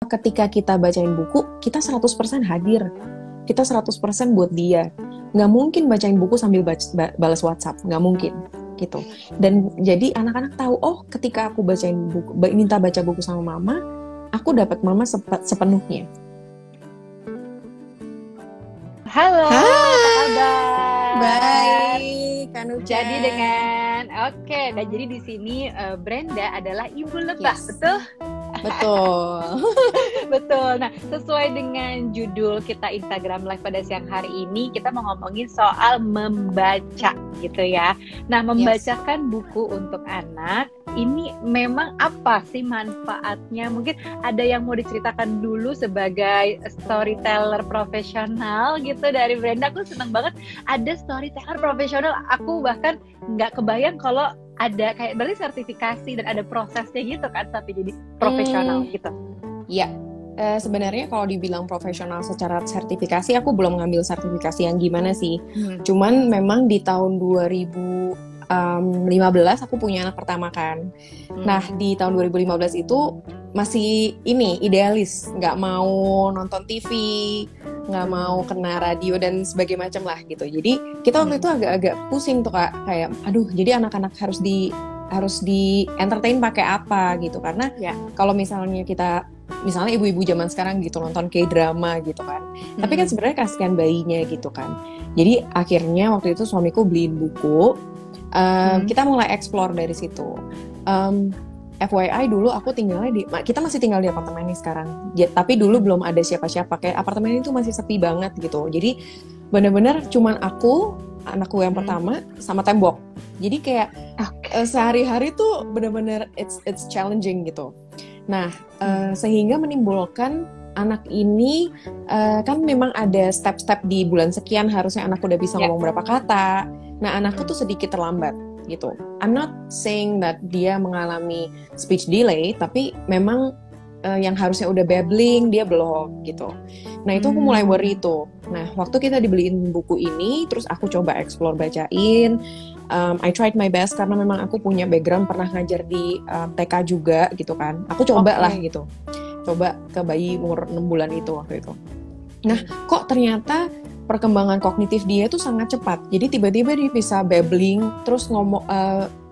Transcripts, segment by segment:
ketika kita bacain buku, kita 100% hadir. Kita 100% buat dia. Nggak mungkin bacain buku sambil balas WhatsApp. Nggak mungkin. Gitu. Dan jadi anak-anak tahu, oh ketika aku bacain buku, minta baca buku sama mama, aku dapat mama sepenuhnya. Halo, Hai, apa kabar? baik, Kanuca. Jadi nah jadi di sini Brenda adalah ibu lebah, Yes. betul? Betul. Betul. Nah, sesuai dengan judul kita Instagram Live pada siang hari ini, kita mau ngomongin soal membaca gitu ya. Nah, membacakan buku untuk anak, ini memang apa sih manfaatnya? Mungkin ada yang mau diceritakan dulu sebagai storyteller profesional gitu dari Brenda. Aku seneng banget ada storyteller profesional. Aku bahkan nggak kebayang kalau ada kayak berarti sertifikasi dan ada prosesnya gitu kan sampai jadi profesional gitu. Ya, sebenarnya kalau dibilang profesional secara sertifikasi, aku belum ngambil sertifikasi yang gimana sih. Cuman memang di tahun 2015 aku punya anak pertama kan. Nah, di tahun 2015 itu masih idealis, nggak mau nonton TV, nggak mau kena radio dan sebagainya macam lah gitu. Jadi kita waktu itu agak-agak pusing tuh Kak, kayak aduh, jadi anak-anak harus di entertain pakai apa gitu, karena kalau misalnya ibu-ibu zaman sekarang gitu nonton K-drama gitu kan, tapi kan sebenarnya kasihan bayinya gitu kan. Jadi akhirnya waktu itu suamiku beliin buku, kita mulai explore dari situ. FYI dulu aku kita masih tinggal di apartemen ini sekarang, tapi dulu belum ada siapa-siapa, kayak apartemen itu masih sepi banget gitu. Jadi benar-benar cuman aku, anakku yang pertama, sama tembok. Jadi kayak sehari-hari tuh benar-benar it's challenging gitu. Nah, sehingga menimbulkan anak ini kan memang ada step-step di bulan sekian harusnya anak udah bisa ngomong berapa kata. Nah, anakku tuh sedikit terlambat gitu. I'm not saying that dia mengalami speech delay, tapi memang yang harusnya udah babbling dia belum gitu. Nah, itu aku mulai worry itu. Nah, waktu kita dibeliin buku ini, terus aku coba explore bacain. I tried my best karena memang aku punya background pernah ngajar di TK juga gitu kan. Aku coba lah gitu. Coba ke bayi umur 6 bulan itu waktu itu. Nah, kok ternyata perkembangan kognitif dia tuh sangat cepat. Jadi tiba-tiba dia bisa babbling, terus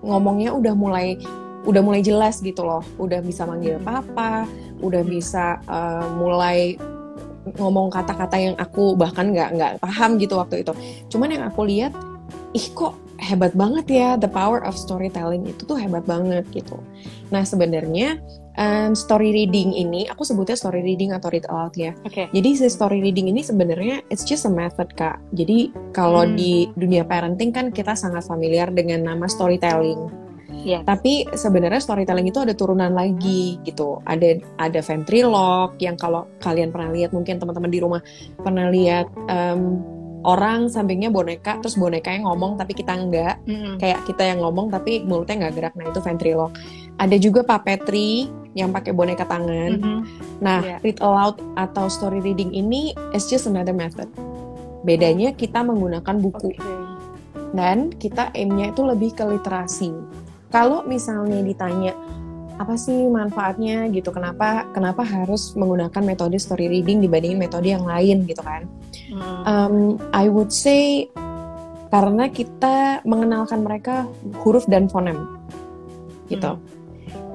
ngomongnya udah mulai jelas gitu loh. Udah bisa manggil papa, udah bisa mulai ngomong kata-kata yang aku bahkan nggak paham gitu waktu itu. Cuman yang aku lihat, kok hebat banget ya, the power of storytelling itu tuh hebat banget gitu. Nah, sebenarnya story reading ini, aku sebutnya story reading atau read aloud ya. Jadi si story reading ini sebenarnya it's just a method Kak. Jadi kalau di dunia parenting kan kita sangat familiar dengan nama storytelling. Tapi sebenarnya storytelling itu ada turunan lagi gitu. Ada ventriloque yang kalau kalian pernah lihat, mungkin teman-teman di rumah pernah lihat orang sampingnya boneka, terus bonekanya ngomong tapi kita enggak. Kayak kita yang ngomong tapi mulutnya nggak gerak. Nah, itu ventriloque. Ada juga puppetry yang pakai boneka tangan. Nah, read aloud atau story reading ini is just another method. Bedanya kita menggunakan buku. Dan kita aimnya itu lebih ke literasi. Kalau misalnya ditanya apa sih manfaatnya gitu, kenapa harus menggunakan metode story reading dibandingin metode yang lain gitu kan? I would say karena kita mengenalkan mereka huruf dan fonem gitu.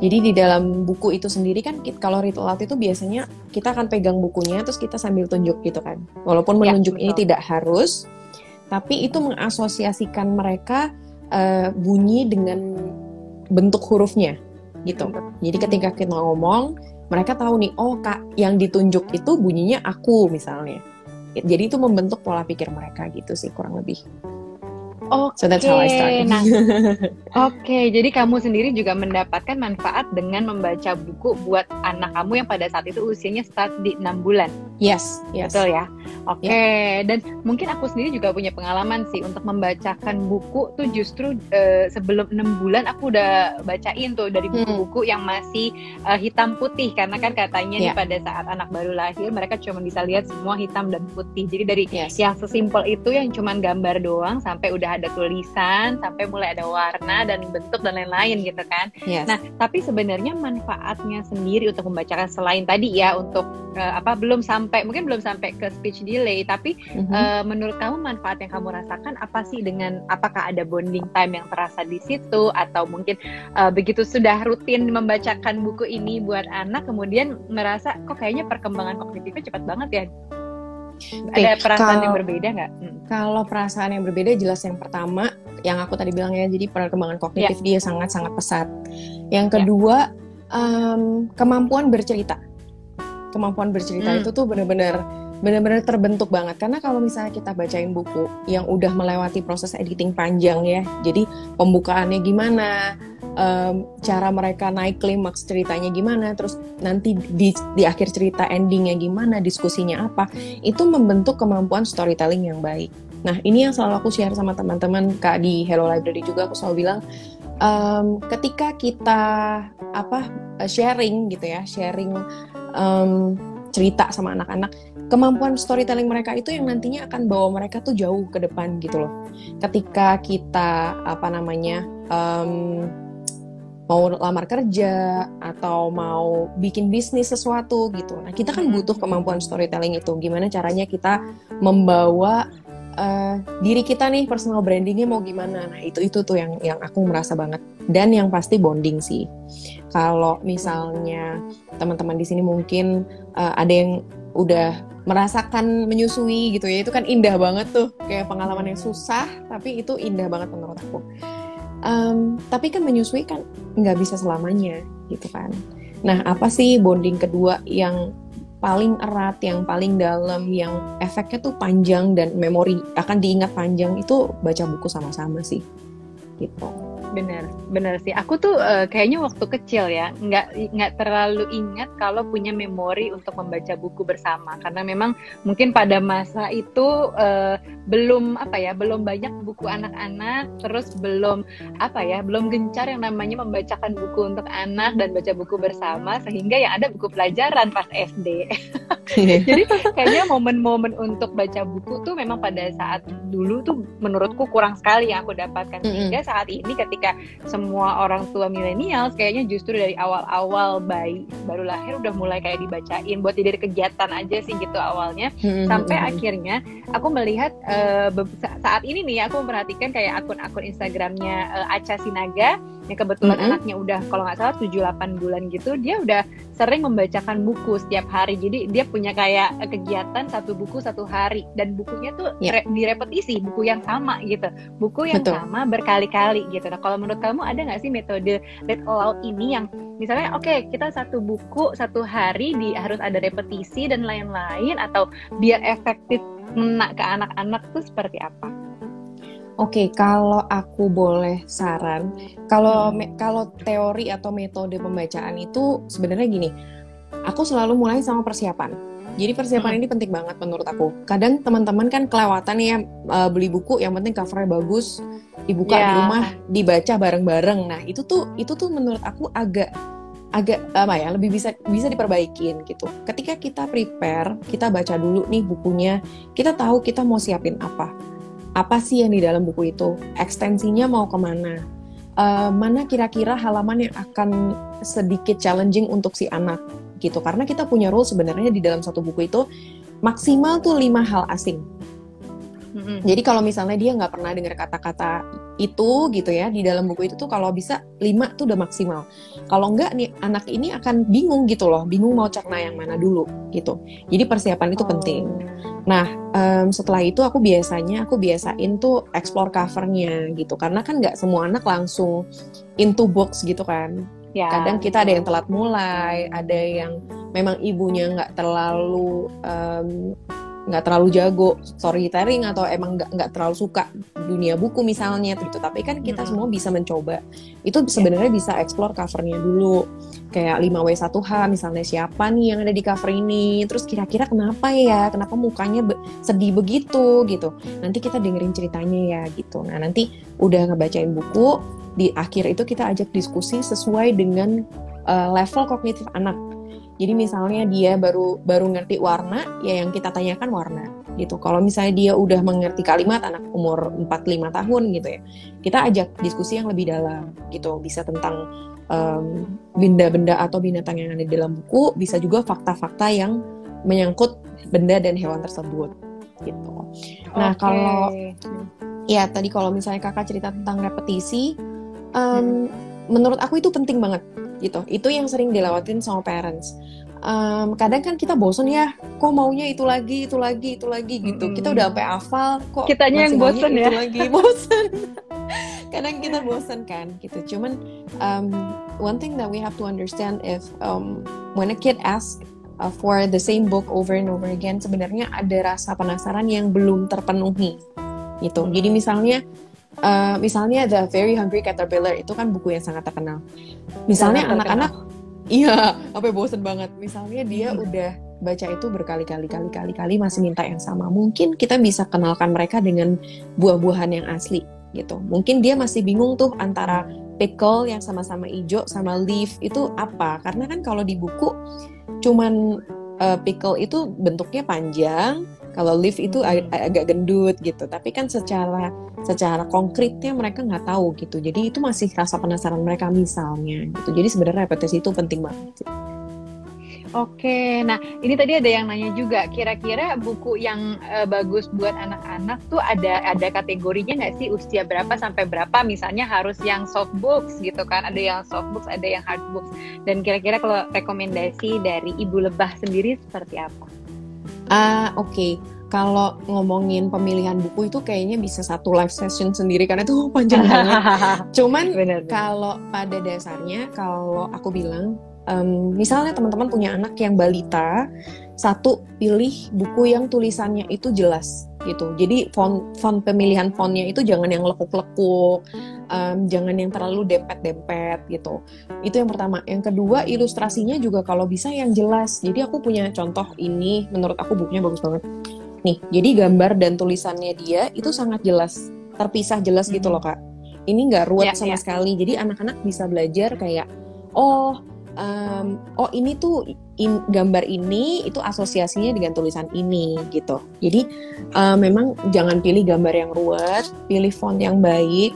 Jadi di dalam buku itu sendiri kan, kalau read aloud itu biasanya kita akan pegang bukunya terus kita sambil tunjuk gitu kan. Walaupun menunjuk ini tidak harus, tapi itu mengasosiasikan mereka bunyi dengan bentuk hurufnya gitu. Jadi ketika kita ngomong, mereka tahu nih, oh Kak, yang ditunjuk itu bunyinya aku misalnya. Jadi itu membentuk pola pikir mereka gitu sih kurang lebih. So that's how I started. Jadi kamu sendiri juga mendapatkan manfaat dengan membaca buku buat anak kamu yang pada saat itu usianya start di 6 bulan. Yes. Betul ya. Oke. Dan mungkin aku sendiri juga punya pengalaman sih untuk membacakan buku tuh justru sebelum 6 bulan aku udah bacain tuh dari buku-buku yang masih hitam putih, karena kan katanya nih pada saat anak baru lahir mereka cuma bisa lihat semua hitam dan putih. Jadi dari yang sesimpel itu yang cuman gambar doang sampai udah ada tulisan, sampai mulai ada warna dan bentuk dan lain-lain gitu kan. Nah, tapi sebenarnya manfaatnya sendiri untuk membacakan selain tadi ya untuk mungkin belum sampai ke speech delay, tapi menurut kamu manfaat yang kamu rasakan apa sih, dengan apakah ada bonding time yang terasa di situ, atau mungkin begitu sudah rutin membacakan buku ini buat anak kemudian merasa kok kayaknya perkembangan kognitifnya cepat banget ya? Ada perasaan yang berbeda nggak? Kalau perasaan yang berbeda jelas yang pertama yang aku tadi bilang ya, jadi perkembangan kognitif dia sangat-sangat pesat. Yang kedua kemampuan bercerita itu tuh benar-benar terbentuk banget, karena kalau misalnya kita bacain buku yang udah melewati proses editing panjang ya, jadi pembukaannya gimana, cara mereka naik klimaks ceritanya gimana, terus nanti di akhir cerita endingnya gimana, diskusinya apa, itu membentuk kemampuan storytelling yang baik. Nah, ini yang selalu aku share sama teman-teman Kak di Hello Library juga, aku selalu bilang ketika kita sharing cerita sama anak-anak, kemampuan storytelling mereka itu yang nantinya akan bawa mereka tuh jauh ke depan gitu loh. Ketika kita mau lamar kerja atau mau bikin bisnis sesuatu gitu, nah kita kan butuh kemampuan storytelling itu. Gimana caranya kita membawa diri kita nih, personal brandingnya mau gimana. Nah itu tuh yang aku merasa banget. Dan yang pasti bonding sih. Kalau misalnya teman-teman di sini mungkin ada yang udah merasakan menyusui gitu ya, itu kan indah banget tuh, kayak pengalaman yang susah tapi itu indah banget menurut aku. Tapi kan menyusui kan nggak bisa selamanya gitu kan. Nah, apa sih bonding kedua yang paling erat, yang paling dalam, yang efeknya tuh panjang dan memori akan diingat panjang, itu baca buku sama-sama sih gitu. Bener sih. Aku tuh kayaknya waktu kecil ya nggak terlalu ingat kalau punya memori untuk membaca buku bersama, karena memang mungkin pada masa itu belum banyak buku anak-anak, terus belum gencar yang namanya membacakan buku untuk anak dan baca buku bersama, sehingga yang ada buku pelajaran pas SD. Jadi kayaknya momen-momen untuk baca buku tuh memang pada saat dulu tuh menurutku kurang sekali yang aku dapatkan, sehingga saat ini ketika semua orang tua milenial kayaknya justru dari awal-awal bayi baru lahir udah mulai kayak dibacain buat jadi kegiatan aja sih gitu awalnya, sampai akhirnya aku melihat saat ini nih aku memperhatikan kayak akun-akun Instagramnya Acha Sinaga yang kebetulan anaknya udah kalau nggak salah 7-8 bulan gitu, dia udah sering membacakan buku setiap hari. Jadi dia punya kayak kegiatan 1 buku 1 hari, dan bukunya tuh direpetisi, buku yang sama gitu, buku yang sama berkali-kali gitu. Nah, kalau menurut kamu ada nggak sih metode read aloud ini yang misalnya kita 1 buku 1 hari harus ada repetisi dan lain-lain, atau biar efektif mena ke anak-anak tuh seperti apa? Oke, kalau aku boleh saran, kalau teori atau metode pembacaan itu sebenarnya gini, aku selalu mulai sama persiapan. Jadi persiapan ini penting banget menurut aku. Kadang teman-teman kan kelewatan ya beli buku, yang penting covernya bagus, dibuka di rumah, dibaca bareng-bareng. Nah itu tuh menurut aku agak lebih bisa diperbaikin gitu. Ketika kita prepare, kita baca dulu nih bukunya, kita tahu kita mau siapin apa sih yang di dalam buku itu, ekstensinya mau kemana, mana kira-kira halaman yang akan sedikit challenging untuk si anak gitu. Karena kita punya rule sebenarnya di dalam 1 buku itu maksimal tuh 5 hal asing. Jadi kalau misalnya dia nggak pernah dengar kata-kata itu gitu ya, di dalam buku itu tuh kalau bisa 5 tuh udah maksimal. Kalau nggak nih anak ini akan bingung gitu loh, bingung mau cerna yang mana dulu gitu. Jadi persiapan itu penting. Nah setelah itu aku biasain tuh explore covernya gitu, karena kan nggak semua anak langsung into books gitu kan. Kadang kita ada yang telat mulai, ada yang memang ibunya nggak terlalu nggak terlalu jago storytelling atau emang nggak terlalu suka dunia buku misalnya gitu, tapi kan kita semua bisa mencoba. Itu sebenarnya bisa explore covernya dulu, kayak 5W1H misalnya, siapa nih yang ada di cover ini, terus kira-kira kenapa mukanya sedih begitu gitu, nanti kita dengerin ceritanya ya gitu. Nah nanti udah ngebacain buku, di akhir itu kita ajak diskusi sesuai dengan level kognitif anak. Jadi misalnya dia baru ngerti warna, ya yang kita tanyakan warna gitu. Kalau misalnya dia udah mengerti kalimat, anak umur 4-5 tahun gitu ya, kita ajak diskusi yang lebih dalam gitu. Bisa tentang benda-benda atau binatang yang ada di dalam buku, bisa juga fakta-fakta yang menyangkut benda dan hewan tersebut gitu. Nah kalau ya tadi kalau misalnya kakak cerita tentang repetisi, menurut aku itu penting banget gitu. Itu yang sering dilewatin sama parents. Kadang kan kita bosen ya, kok maunya itu lagi gitu. Kita udah sampai hafal, kok kitanya yang bosen ya. Itu lagi bosen. Kadang kita bosen kan gitu. Cuman one thing that we have to understand is when a kid asks for the same book over and over again, sebenarnya ada rasa penasaran yang belum terpenuhi gitu. Jadi misalnya The Very Hungry Caterpillar itu kan buku yang sangat terkenal. Misalnya anak-anak, iya, sampai bosen banget. Misalnya dia udah baca itu berkali-kali masih minta yang sama. Mungkin kita bisa kenalkan mereka dengan buah-buahan yang asli gitu. Mungkin dia masih bingung tuh antara pickle yang sama-sama hijau sama leaf itu apa. Karena kan kalau di buku cuman pickle itu bentuknya panjang, kalau leaf itu agak gendut gitu. Tapi kan secara konkretnya mereka nggak tahu gitu. Jadi itu masih rasa penasaran mereka misalnya gitu. Jadi sebenarnya repetisi itu penting banget. Oke, nah ini tadi ada yang nanya juga, kira-kira buku yang bagus buat anak-anak tuh ada kategorinya nggak sih, usia berapa sampai berapa? Misalnya harus yang soft books gitu kan, ada yang soft books, ada yang hard books. Dan kira-kira kalau rekomendasi dari Ibu Lebah sendiri seperti apa? Oke. Kalau ngomongin pemilihan buku itu kayaknya bisa satu live session sendiri karena itu panjang banget. Cuman kalau pada dasarnya, kalau aku bilang, misalnya teman-teman punya anak yang balita, satu, pilih buku yang tulisannya itu jelas gitu. Jadi pemilihan fontnya itu jangan yang lekuk-lekuk, jangan yang terlalu dempet-dempet gitu. Itu yang pertama. Yang kedua, ilustrasinya juga kalau bisa yang jelas. Jadi aku punya contoh ini, menurut aku bukunya bagus banget. Nih, jadi gambar dan tulisannya dia itu sangat jelas, terpisah jelas gitu loh Kak. Ini nggak ruwet sama sekali. Jadi anak-anak bisa belajar kayak, ini tuh gambar ini itu asosiasinya dengan tulisan ini gitu. Jadi memang jangan pilih gambar yang ruwet, pilih font yang baik,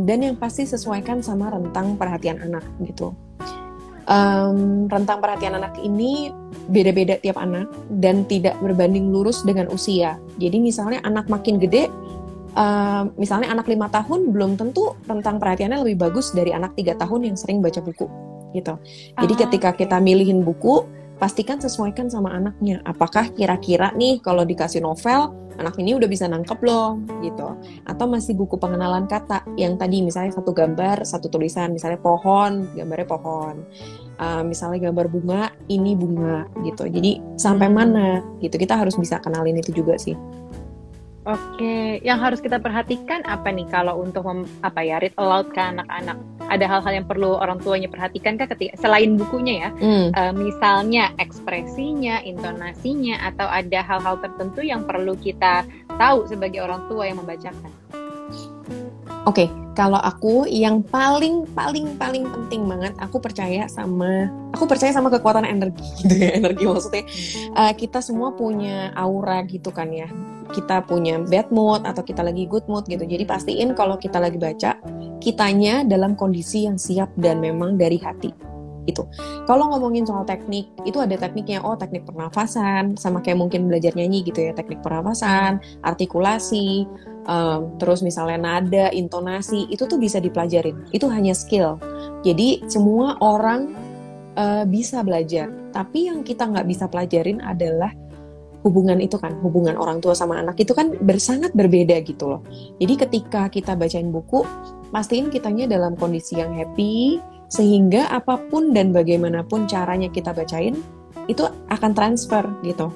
dan yang pasti sesuaikan sama rentang perhatian anak gitu. Rentang perhatian anak ini beda-beda tiap anak dan tidak berbanding lurus dengan usia. Jadi misalnya anak makin gede, misalnya anak 5 tahun belum tentu rentang perhatiannya lebih bagus dari anak 3 tahun yang sering baca buku gitu. Jadi ketika kita milihin buku, pastikan sesuaikan sama anaknya. Apakah kira-kira nih kalau dikasih novel, anak ini udah bisa nangkep belum gitu. Atau masih buku pengenalan kata yang tadi misalnya satu gambar, satu tulisan, misalnya pohon, gambarnya pohon. Misalnya gambar bunga, ini bunga gitu. Jadi sampai mana gitu, kita harus bisa kenalin itu juga sih. Oke, yang harus kita perhatikan apa nih kalau untuk read aloud ke anak-anak? Ada hal-hal yang perlu orang tuanya perhatikan kah ketika selain bukunya ya? Misalnya ekspresinya, intonasinya, atau ada hal-hal tertentu yang perlu kita tahu sebagai orang tua yang membacakan? Oke, kalau aku yang paling penting banget, aku percaya sama kekuatan energi gitu ya. Energi maksudnya kita semua punya aura gitu kan ya. Kita punya bad mood atau kita lagi good mood gitu. Jadi pastiin kalau kita lagi baca, kitanya dalam kondisi yang siap dan memang dari hati. Itu. Kalau ngomongin soal teknik, itu ada tekniknya. Teknik pernafasan, sama kayak mungkin belajar nyanyi gitu ya. Teknik pernafasan, artikulasi, terus misalnya nada, intonasi, itu tuh bisa dipelajarin. Itu hanya skill. Jadi semua orang bisa belajar. Tapi yang kita nggak bisa pelajarin adalah hubungan itu kan, hubungan orang tua sama anak itu kan sangat berbeda gitu loh. Jadi ketika kita bacain buku, pastiin kitanya dalam kondisi yang happy, sehingga apapun dan bagaimanapun caranya kita bacain, itu akan transfer gitu.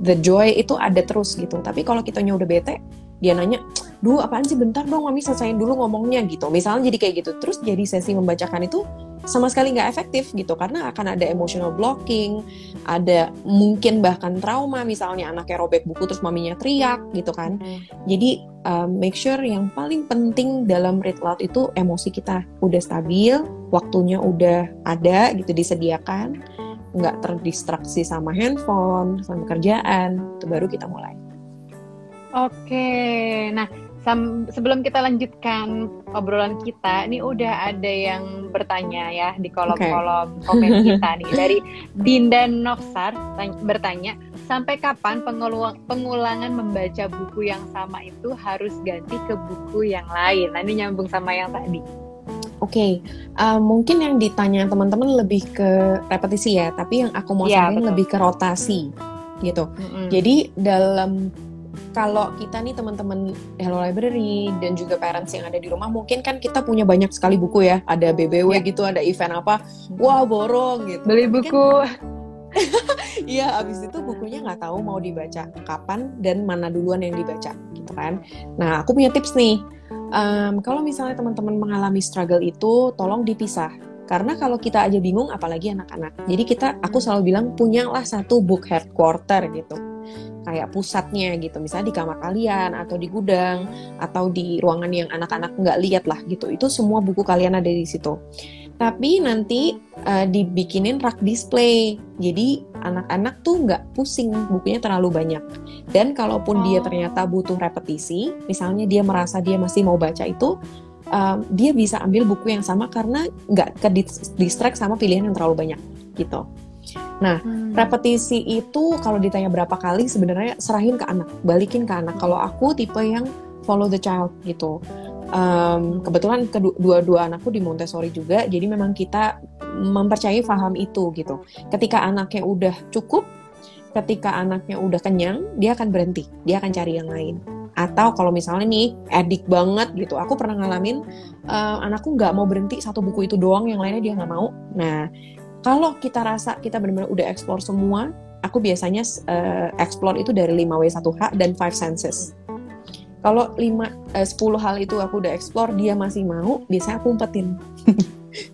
the joy itu ada terus gitu. Tapi kalau kitanya udah bete, dia nanya, duh apaan sih, bentar dong mami selesaiin dulu ngomongnya gitu. Misalnya jadi kayak gitu. Terus jadi sesi membacakan itu sama sekali nggak efektif gitu. Karena akan ada emotional blocking, ada mungkin bahkan trauma, misalnya anaknya robek buku terus maminya teriak gitu kan. Jadi make sure yang paling penting dalam read loud itu emosi kita udah stabil, waktunya udah ada gitu, disediakan, nggak terdistraksi sama handphone, sama kerjaan, itu baru kita mulai. Oke, nah sebelum kita lanjutkan obrolan kita, ini udah ada yang bertanya ya di kolom-kolom komen kita nih. Dari Dinda Nofsar bertanya, sampai kapan pengulangan membaca buku yang sama itu harus ganti ke buku yang lain? Nah ini nyambung sama yang tadi. Oke, mungkin yang ditanya teman-teman lebih ke repetisi ya, tapi yang aku mau sampaikan lebih ke rotasi gitu. Jadi kalau kita nih teman-teman Hello Library dan juga parents yang ada di rumah, mungkin kan kita punya banyak sekali buku ya, ada BBW gitu, ada event apa, wah borong gitu. Beli buku. Iya, abis itu bukunya nggak tahu mau dibaca kapan dan mana duluan yang dibaca gitu kan. Nah, aku punya tips nih. Kalau misalnya teman-teman mengalami struggle itu, tolong dipisah. Karena kalau kita aja bingung, apalagi anak-anak. Jadi aku selalu bilang, punyalah satu book headquarter gitu. Kayak pusatnya gitu, misalnya di kamar kalian, atau di gudang, atau di ruangan yang anak-anak nggak lihat lah gitu. Itu semua buku kalian ada di situ. Tapi nanti dibikinin rak display. Jadi anak-anak tuh nggak pusing, bukunya terlalu banyak. Dan kalaupun dia ternyata butuh repetisi, misalnya dia merasa dia masih mau baca itu, dia bisa ambil buku yang sama karena nggak ke distract sama pilihan yang terlalu banyak gitu. Nah, repetisi itu kalau ditanya berapa kali, sebenarnya serahin ke anak, balikin ke anak. Kalau aku tipe yang follow the child gitu. Kebetulan dua anakku di Montessori juga, jadi memang kita mempercayai paham itu gitu. Ketika anaknya udah cukup, ketika anaknya udah kenyang, dia akan berhenti, dia akan cari yang lain. Atau kalau misalnya nih edik banget gitu, aku pernah ngalamin anakku nggak mau berhenti satu buku itu doang, yang lainnya dia nggak mau. Nah, kalau kita rasa kita benar-benar udah explore semua, aku biasanya explore itu dari 5W1H dan 5 senses. Kalau 10 hal itu aku udah explore, dia masih mau, biasanya aku umpetin.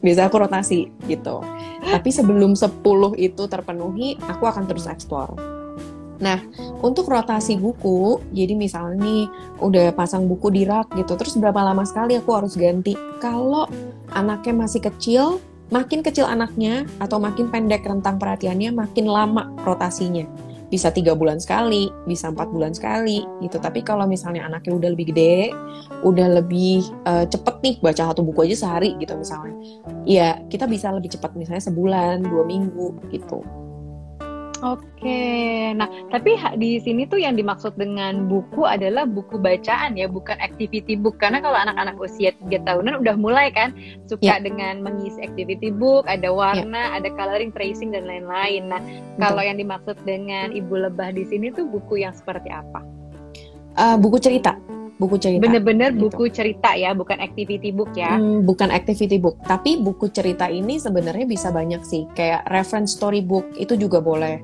Biasanya aku rotasi gitu. Tapi sebelum 10 itu terpenuhi, aku akan terus explore. Nah, untuk rotasi buku, jadi misalnya nih udah pasang buku di rak gitu, terus berapa lama sekali aku harus ganti. Kalau anaknya masih kecil, makin kecil anaknya atau makin pendek rentang perhatiannya, makin lama rotasinya. Bisa 3 bulan sekali, bisa 4 bulan sekali gitu. Tapi kalau misalnya anaknya udah lebih gede, udah lebih cepet nih baca satu buku aja sehari gitu misalnya, ya kita bisa lebih cepat, misalnya sebulan, 2 minggu gitu. Oke, nah tapi di sini tuh yang dimaksud dengan buku adalah buku bacaan ya, bukan activity book. Karena kalau anak-anak usia 3 tahunan udah mulai kan suka dengan mengisi activity book, ada warna, ada coloring, tracing dan lain-lain. Nah, kalau yang dimaksud dengan Ibu Lebah di sini tuh buku yang seperti apa? Buku cerita. Bener-bener gitu. Buku cerita ya, bukan activity book ya? Bukan activity book, tapi buku cerita ini sebenarnya bisa banyak sih, kayak reference storybook itu juga boleh.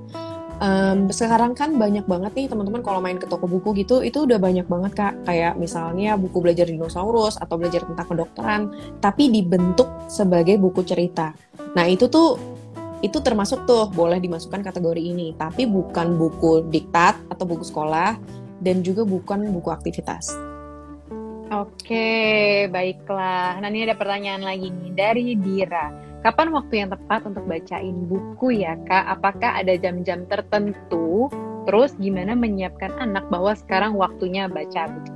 Sekarang kan banyak banget nih teman-teman kalau main ke toko buku gitu, itu udah banyak banget Kak, kayak misalnya buku belajar dinosaurus atau belajar tentang kedokteran, tapi dibentuk sebagai buku cerita. Nah itu termasuk tuh boleh dimasukkan kategori ini, tapi bukan buku diktat atau buku sekolah, dan juga bukan buku aktivitas. Oke, baiklah. Nah ini ada pertanyaan lagi nih dari Dira. Kapan waktu yang tepat untuk bacain buku ya Kak? Apakah ada jam-jam tertentu? Terus gimana menyiapkan anak bahwa sekarang waktunya baca buku?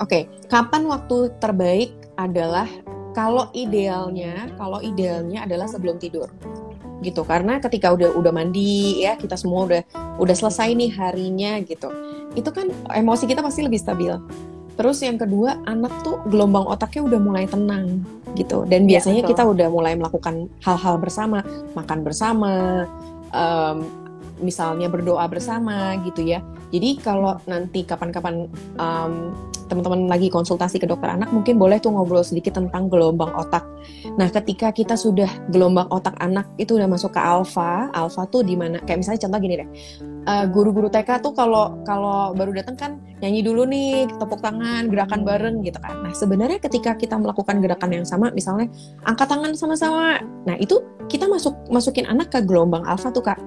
Oke. Kapan waktu terbaik adalah kalau idealnya adalah sebelum tidur. Gitu, karena ketika udah mandi ya, kita semua udah selesai nih harinya gitu, itu kan emosi kita pasti lebih stabil. Terus yang kedua, anak tuh gelombang otaknya udah mulai tenang gitu, dan biasanya kita udah mulai melakukan hal-hal bersama, makan bersama, misalnya berdoa bersama gitu ya. Jadi kalau nanti kapan-kapan teman-teman lagi konsultasi ke dokter anak, mungkin boleh tuh ngobrol sedikit tentang gelombang otak. Nah, ketika kita sudah gelombang otak anak itu udah masuk ke alfa tuh di mana? Kayak misalnya contoh gini deh. Guru-guru TK tuh kalau baru datang kan nyanyi dulu nih, tepuk tangan, gerakan bareng gitu kan. Nah, sebenarnya ketika kita melakukan gerakan yang sama, misalnya angkat tangan sama-sama. Nah, itu kita masukin anak ke gelombang alfa tuh, Kak.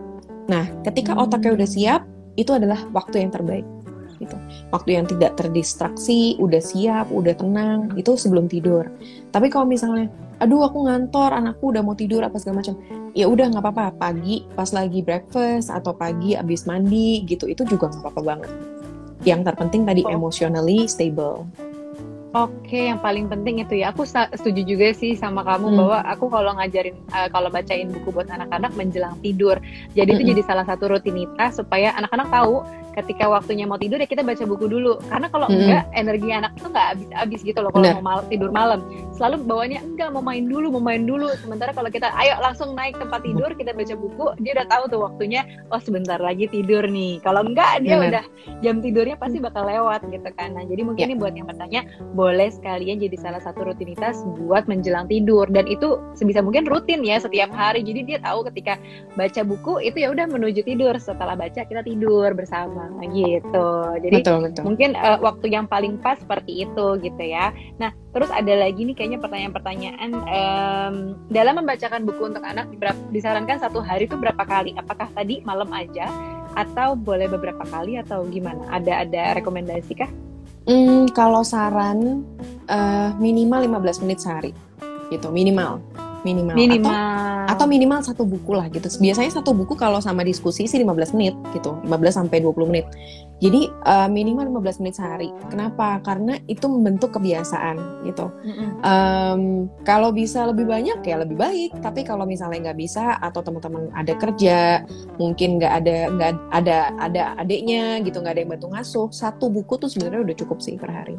Nah, ketika otaknya udah siap, itu adalah waktu yang terbaik. Gitu. Waktu yang tidak terdistraksi, udah siap, udah tenang, itu sebelum tidur. Tapi kalau misalnya, aduh aku ngantor, anakku udah mau tidur apa segala macam, ya udah nggak apa-apa, pagi pas lagi breakfast atau pagi abis mandi gitu, itu juga nggak apa-apa banget. Yang terpenting tadi emotionally stable. Oke, yang paling penting itu ya. Aku setuju juga sih sama kamu bahwa aku kalau ngajarin, kalau bacain buku buat anak-anak menjelang tidur. Jadi itu jadi salah satu rutinitas supaya anak-anak tahu ketika waktunya mau tidur ya kita baca buku dulu. Karena kalau enggak, energi anak itu nggak habis-habis gitu loh kalau mau tidur malam. Selalu bawanya enggak, mau main dulu. Sementara kalau kita ayo langsung naik tempat tidur, kita baca buku, dia udah tahu tuh waktunya, oh sebentar lagi tidur nih. Kalau enggak, dia udah jam tidurnya pasti bakal lewat gitu kan. Nah, jadi mungkin ini buat yang bertanya, boleh sekalian jadi salah satu rutinitas buat menjelang tidur, dan itu sebisa mungkin rutin ya setiap hari. Jadi dia tahu ketika baca buku itu ya udah menuju tidur, setelah baca kita tidur bersama gitu. Jadi betul. Mungkin waktu yang paling pas seperti itu gitu ya. Nah, terus ada lagi nih kayaknya pertanyaan-pertanyaan, dalam membacakan buku untuk anak disarankan satu hari itu berapa kali? Apakah tadi malam aja atau boleh beberapa kali atau gimana? Ada rekomendasi kah? Kalau saran minimal 15 menit sehari gitu, minimal. Atau minimal satu buku lah gitu. Biasanya satu buku kalau sama diskusi sih 15 menit gitu, 15 sampai 20 menit. Jadi minimal 15 menit sehari. Kenapa? Karena itu membentuk kebiasaan gitu. Kalau bisa lebih banyak ya lebih baik. Tapi kalau misalnya nggak bisa atau teman-teman ada kerja, mungkin nggak ada adiknya gitu, nggak ada yang bantu ngasuh, satu buku tuh sebenarnya udah cukup sih per hari.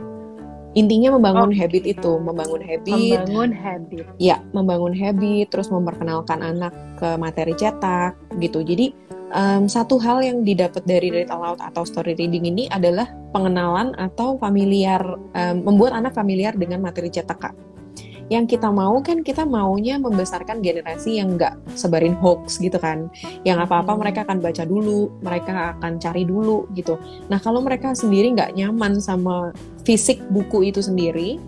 Intinya membangun habit itu, membangun habit, terus memperkenalkan anak ke materi cetak gitu. Jadi satu hal yang didapat dari read aloud atau story reading ini adalah pengenalan atau familiar, membuat anak familiar dengan materi cetak, Kak. Yang kita mau kan, kita maunya membesarkan generasi yang nggak sebarin hoax gitu kan, yang apa-apa mereka akan baca dulu, mereka akan cari dulu gitu. Nah, kalau mereka sendiri nggak nyaman sama fisik buku itu sendiri,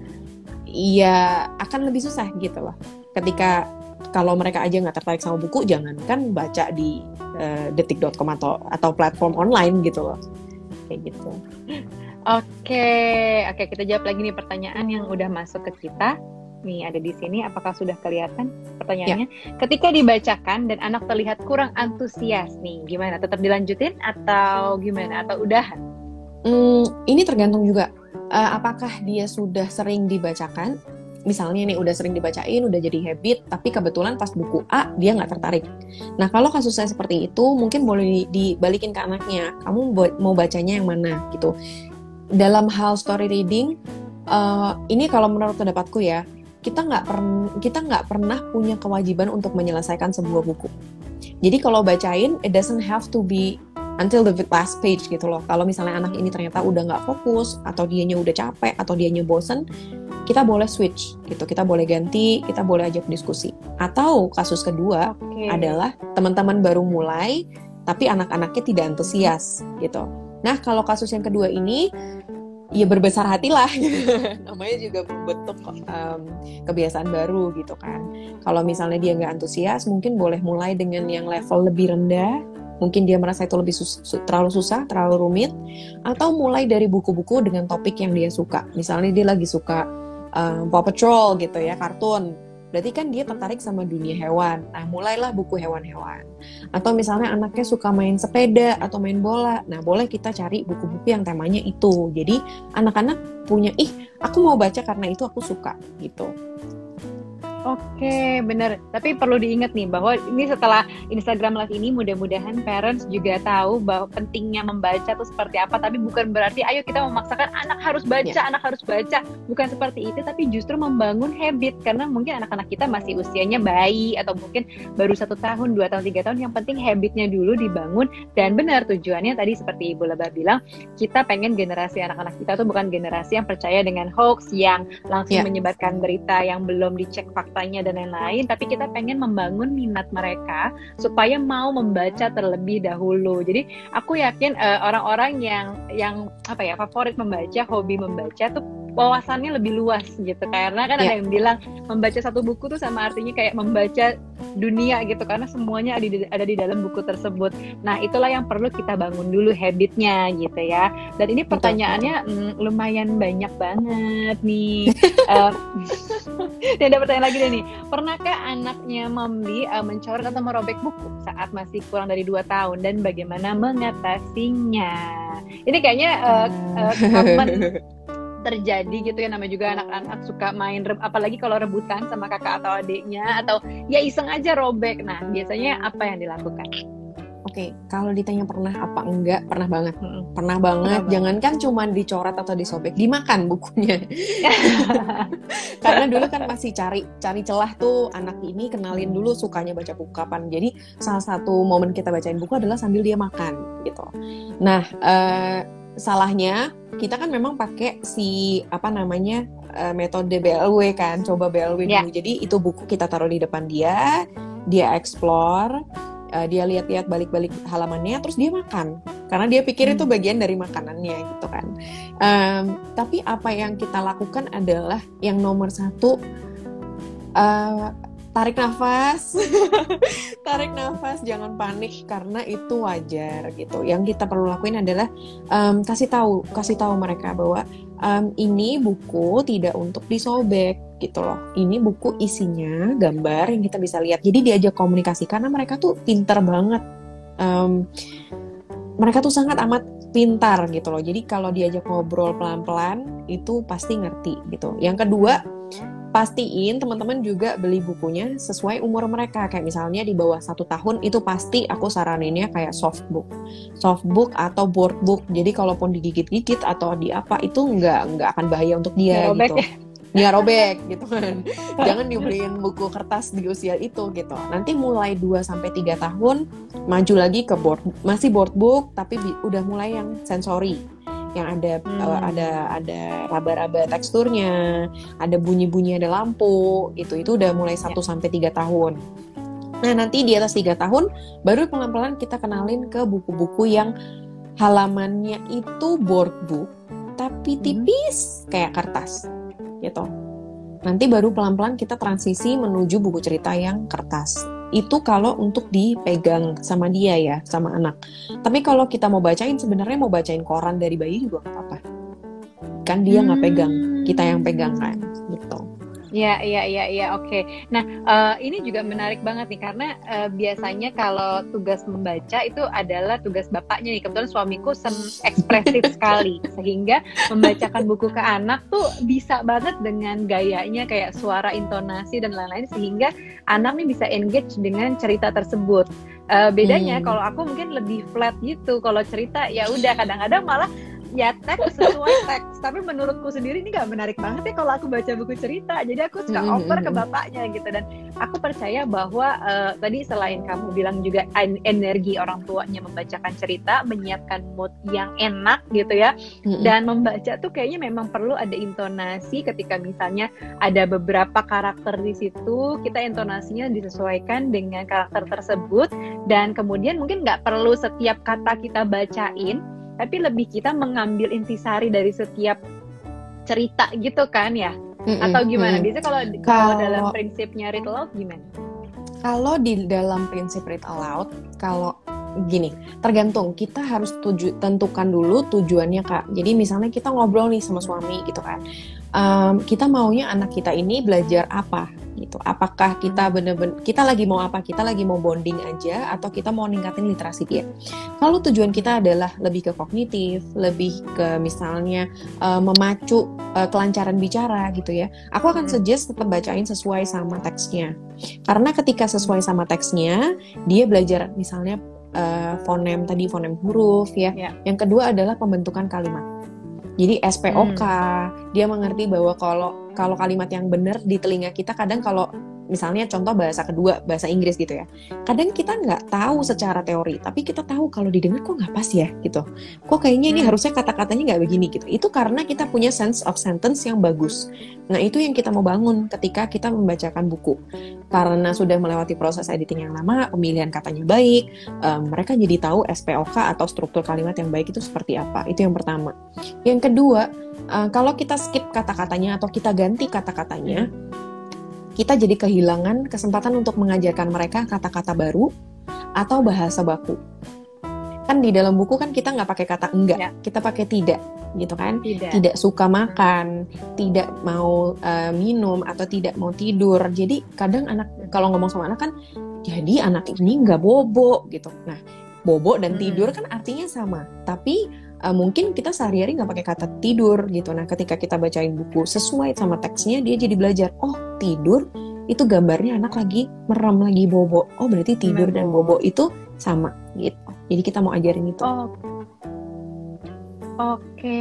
ya akan lebih susah gitu loh. Ketika kalau mereka aja nggak tertarik sama buku, jangankan baca di detik.com atau platform online gitu loh, kayak gitu. Oke, kita jawab lagi nih pertanyaan yang udah masuk ke kita. Nih ada di sini, apakah sudah kelihatan pertanyaannya? Ya. Ketika dibacakan dan anak terlihat kurang antusias nih, gimana? Tetap dilanjutin atau gimana? Atau udahan? Ini tergantung juga. Apakah dia sudah sering dibacakan? Misalnya nih udah sering dibacain, udah jadi habit, tapi kebetulan pas buku A dia nggak tertarik. Nah, kalau kasusnya seperti itu, mungkin boleh dibalikin ke anaknya. Kamu mau bacanya yang mana gitu. Dalam hal story reading, ini kalau menurut pendapatku ya, kita nggak pernah punya kewajiban untuk menyelesaikan sebuah buku. Jadi kalau bacain, it doesn't have to be until the last page gitu loh. Kalau misalnya anak ini ternyata udah nggak fokus, atau dianya udah capek, atau dianya bosen, kita boleh switch gitu. Kita boleh ganti, kita boleh ajak diskusi. Atau kasus kedua adalah teman-teman baru mulai, tapi anak-anaknya tidak antusias gitu. Nah, kalau kasus yang kedua ini, ya berbesar hatilah. Namanya juga membentuk kebiasaan baru gitu kan. Kalau misalnya dia nggak antusias, mungkin boleh mulai dengan yang level lebih rendah. Mungkin dia merasa itu lebih terlalu susah, terlalu rumit. Atau mulai dari buku-buku dengan topik yang dia suka. Misalnya dia lagi suka Paw Patrol gitu ya, kartun. Berarti kan dia tertarik sama dunia hewan. Nah, mulailah buku hewan-hewan. Atau misalnya anaknya suka main sepeda atau main bola. Nah, boleh kita cari buku-buku yang temanya itu. Jadi, anak-anak punya, aku mau baca karena itu aku suka, gitu. Oke, bener. Tapi perlu diingat nih bahwa ini setelah Instagram Live ini mudah-mudahan parents juga tahu bahwa pentingnya membaca itu seperti apa. Tapi bukan berarti ayo kita memaksakan anak harus baca, anak harus baca. Bukan seperti itu, tapi justru membangun habit. Karena mungkin anak-anak kita masih usianya bayi atau mungkin baru 1 tahun, 2 tahun, 3 tahun. Yang penting habitnya dulu dibangun. Dan benar tujuannya tadi seperti Ibu Leba bilang, kita pengen generasi anak-anak kita tuh bukan generasi yang percaya dengan hoax, yang langsung menyebarkan berita yang belum dicek faktanya dan lain-lain, tapi kita pengen membangun minat mereka supaya mau membaca terlebih dahulu. Jadi aku yakin orang-orang yang apa ya, favorit membaca, hobi membaca tuh wawasannya lebih luas gitu, karena kan ada yang bilang membaca satu buku tuh sama artinya kayak membaca dunia gitu, karena semuanya ada di dalam buku tersebut. Nah itulah yang perlu kita bangun dulu habitnya gitu ya. Dan ini pertanyaannya lumayan banyak banget nih. Dan ada pertanyaan lagi nih, pernahkah anaknya Mombi mencoret atau merobek buku saat masih kurang dari 2 tahun dan bagaimana mengatasinya? Ini kayaknya common terjadi gitu ya, namanya juga anak-anak suka main apalagi kalau rebutan sama kakak atau adiknya, atau ya iseng aja robek. Nah biasanya apa yang dilakukan? Oke, kalau ditanya pernah apa enggak, pernah banget. Pernah banget, jangankan cuma dicoret atau disobek, dimakan bukunya. Karena dulu kan masih cari celah tuh, anak ini kenalin dulu sukanya baca buku kapan. Jadi salah satu momen kita bacain buku adalah sambil dia makan gitu. Nah, salahnya kita kan memang pakai metode BLW kan, coba BLW dulu. Jadi itu buku kita taruh di depan dia explore, dia lihat-lihat balik-balik halamannya, terus dia makan karena dia pikir itu bagian dari makanannya gitu kan. Tapi apa yang kita lakukan adalah yang nomor 1, tarik nafas. Tarik nafas, jangan panik karena itu wajar gitu. Yang kita perlu lakuin adalah kasih tahu mereka bahwa ini buku tidak untuk disobek gitu loh. Ini buku isinya gambar yang kita bisa lihat. Jadi diajak komunikasi karena mereka tuh pintar banget. Mereka tuh sangat amat pintar gitu loh. Jadi kalau diajak ngobrol pelan-pelan itu pasti ngerti gitu. Yang kedua, pastiin teman-teman juga beli bukunya sesuai umur mereka. Kayak misalnya di bawah 1 tahun itu pasti aku saraninnya kayak softbook atau boardbook. Jadi kalaupun digigit-gigit atau di apa itu nggak akan bahaya untuk dia gitu. Nggak robek gitu kan. Jangan dibeliin buku kertas di usia itu gitu. Nanti mulai 2-3 tahun maju lagi ke masih boardbook tapi udah mulai yang sensori, yang ada raba-raba teksturnya, ada bunyi-bunyi, ada lampu, itu udah mulai 1-3 tahun. Nah nanti di atas 3 tahun baru pelan-pelan kita kenalin ke buku-buku yang halamannya itu boardbook tapi tipis kayak kertas gitu. Nanti baru pelan-pelan kita transisi menuju buku cerita yang kertas. Itu kalau untuk dipegang sama dia ya, sama anak. Tapi kalau kita mau bacain, sebenarnya mau bacain koran dari bayi juga nggak apa-apa. Kan dia nggak pegang, kita yang pegang kan, gitu. Ya, oke. Nah, ini juga menarik banget nih karena biasanya kalau tugas membaca itu adalah tugas bapaknya nih. Kebetulan suamiku ekspresif sekali sehingga membacakan buku ke anak tuh bisa banget dengan gayanya kayak suara, intonasi dan lain-lain sehingga anak nih bisa engage dengan cerita tersebut. Bedanya kalau aku mungkin lebih flat gitu. Kalau cerita ya udah kadang-kadang malah ya teks sesuai teks, tapi menurutku sendiri ini gak menarik banget ya kalau aku baca buku cerita. Jadi aku suka over ke bapaknya gitu. Dan aku percaya bahwa tadi selain kamu bilang juga energi orang tuanya membacakan cerita, menyiapkan mood yang enak gitu ya. Dan membaca tuh kayaknya memang perlu ada intonasi. Ketika misalnya ada beberapa karakter di situ, kita intonasinya disesuaikan dengan karakter tersebut. Dan kemudian mungkin gak perlu setiap kata kita bacain, tapi lebih kita mengambil intisari dari setiap cerita gitu kan ya? Atau gimana? Biasanya kalau dalam prinsipnya read aloud gimana? Kalau di dalam prinsip read aloud, kalau gini, tergantung. Kita harus tentukan dulu tujuannya, Kak. Jadi misalnya kita ngobrol nih sama suami gitu kan. Kita maunya anak kita ini belajar apa gitu. Apakah kita bener-bener kita lagi mau apa? Kita lagi mau bonding aja atau kita mau ningkatin literasi dia? Kalau tujuan kita adalah lebih ke kognitif, lebih ke misalnya memacu kelancaran bicara gitu ya. Aku akan suggest tetap bacain sesuai sama teksnya. Karena ketika sesuai sama teksnya, dia belajar misalnya fonem huruf ya. Yang kedua adalah pembentukan kalimat. Jadi SPOK, dia mengerti bahwa kalau kalimat yang benar di telinga kita, kadang kalau misalnya contoh bahasa kedua, bahasa Inggris gitu ya, kadang kita nggak tahu secara teori, tapi kita tahu kalau didengar kok nggak pas ya gitu, kok kayaknya ini harusnya kata-katanya nggak begini gitu. Itu karena kita punya sense of sentence yang bagus. Nah itu yang kita mau bangun ketika kita membacakan buku. Karena sudah melewati proses editing yang lama, pemilihan katanya baik, mereka jadi tahu SPOK atau struktur kalimat yang baik itu seperti apa. Itu yang pertama. Yang kedua, kalau kita skip kata-katanya atau kita ganti kata-katanya, kita jadi kehilangan kesempatan untuk mengajarkan mereka kata-kata baru atau bahasa baku. Kan di dalam buku kan kita nggak pakai kata enggak, kita pakai tidak, gitu kan? Tidak suka makan, tidak mau minum, atau tidak mau tidur. Jadi kadang anak, kalau ngomong sama anak kan, jadi anak ini nggak bobo, gitu. Nah, bobo dan tidur kan artinya sama, tapi mungkin kita sehari-hari nggak pakai kata tidur gitu. Nah, ketika kita bacain buku sesuai sama teksnya, dia jadi belajar, oh tidur itu gambarnya anak lagi merem, lagi bobo. Oh berarti tidur dan bobo itu sama gitu. Jadi kita mau ajarin itu. Oke,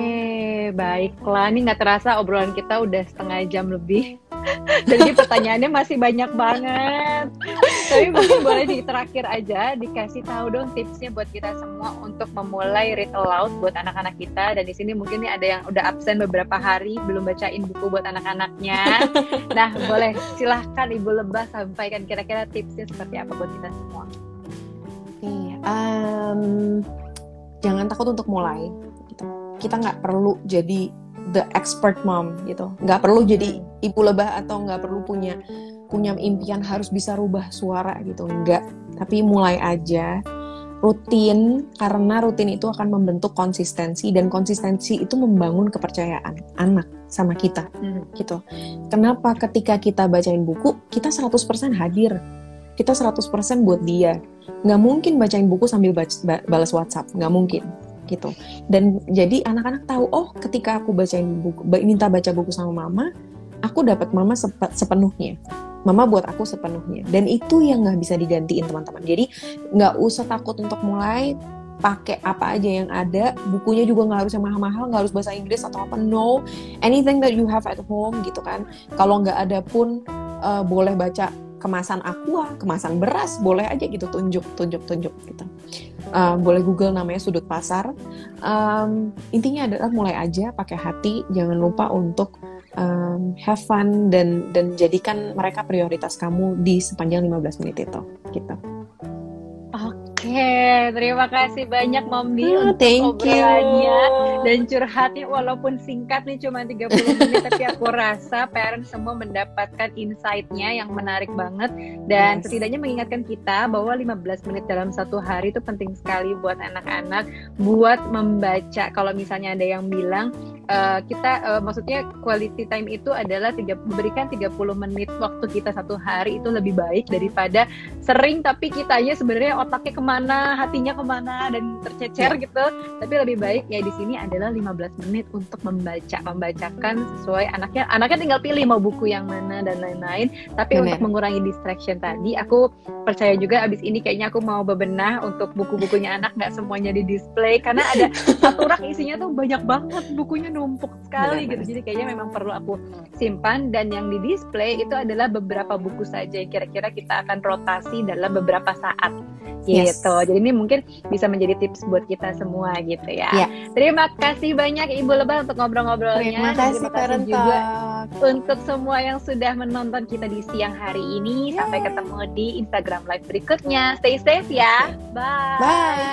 baiklah. Ini nggak terasa obrolan kita udah setengah jam lebih. Jadi pertanyaannya masih banyak banget. Tapi mungkin boleh di terakhir aja dikasih tahu dong tipsnya buat kita semua untuk memulai read aloud buat anak-anak kita. Dan di sini mungkin nih ada yang udah absen beberapa hari belum bacain buku buat anak-anaknya. Nah, boleh silahkan Ibu Lebah sampaikan kira-kira tipsnya seperti apa buat kita semua. Jangan takut untuk mulai. Gitu. Kita nggak perlu jadi the expert mom gitu, nggak perlu jadi ibu lebah atau nggak perlu punya impian harus bisa rubah suara gitu, enggak. Tapi mulai aja, rutin, karena rutin itu akan membentuk konsistensi, dan konsistensi itu membangun kepercayaan anak sama kita gitu. Kenapa ketika kita bacain buku kita 100% hadir, kita 100% buat dia. Nggak mungkin bacain buku sambil balas WhatsApp, nggak mungkin gitu. Dan jadi anak-anak tahu, oh ketika aku bacain buku, minta baca buku sama mama, aku dapat mama sepenuhnya, mama buat aku sepenuhnya. Dan itu yang nggak bisa digantiin teman-teman. Jadi nggak usah takut untuk mulai, pakai apa aja yang ada. Bukunya juga nggak harus yang mahal-mahal, nggak harus bahasa Inggris atau apa, no, anything that you have at home gitu kan. Kalau nggak ada pun boleh baca kemasan aqua, kemasan beras, boleh aja gitu, tunjuk gitu. Boleh Google namanya Sudut Pasar. Intinya adalah mulai aja, pakai hati, jangan lupa untuk have fun dan jadikan mereka prioritas kamu di sepanjang 15 menit itu gitu. Oke, terima kasih banyak Mombi untuk obrolannya dan curhatnya, walaupun singkat nih cuma 30 menit tapi aku rasa parents semua mendapatkan insight-nya yang menarik banget, dan setidaknya mengingatkan kita bahwa 15 menit dalam satu hari itu penting sekali buat anak-anak buat membaca. Kalau misalnya ada yang bilang maksudnya quality time itu adalah memberikan 30 menit waktu kita satu hari itu lebih baik daripada sering tapi kitanya sebenarnya otaknya kemana, hatinya kemana dan tercecer gitu. Tapi lebih baik ya di sini adalah 15 menit untuk membacakan sesuai anaknya tinggal pilih mau buku yang mana dan lain-lain. Tapi untuk mengurangi distraction tadi, aku percaya juga abis ini kayaknya aku mau bebenah untuk buku-bukunya anak, nggak semuanya di display karena ada satu rak isinya tuh banyak banget, bukunya numpuk sekali gitu. Jadi kayaknya memang perlu aku simpan, dan yang di display itu adalah beberapa buku saja yang kira-kira kita akan rotasi dalam beberapa saat gitu. Jadi ini mungkin bisa menjadi tips buat kita semua gitu ya. Terima kasih banyak Ibu Lebah untuk ngobrol-ngobrolnya. Terima kasih juga untuk semua yang sudah menonton kita di siang hari ini. Sampai ketemu di Instagram Live berikutnya. Stay safe ya. Bye.